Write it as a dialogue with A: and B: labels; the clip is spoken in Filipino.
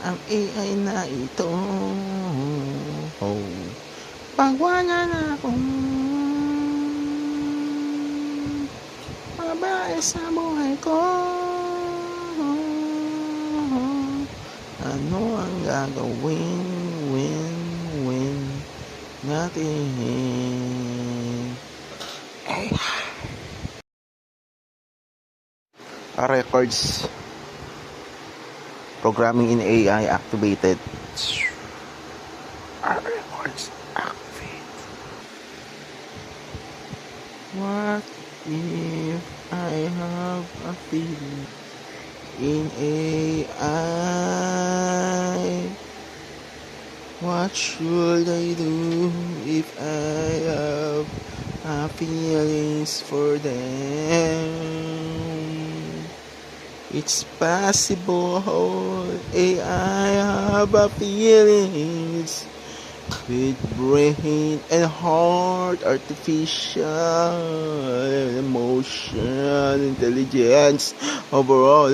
A: ang AI na ito. Pag wala na akong babae sa buhay ko, ano ang gagawin natin? Records. Programming in AI activated. Records activate. What if I have a feeling in AI? What should I do if I have feelings for them? It's possible AI have a feelings with brain and heart, artificial emotion, intelligence, overall.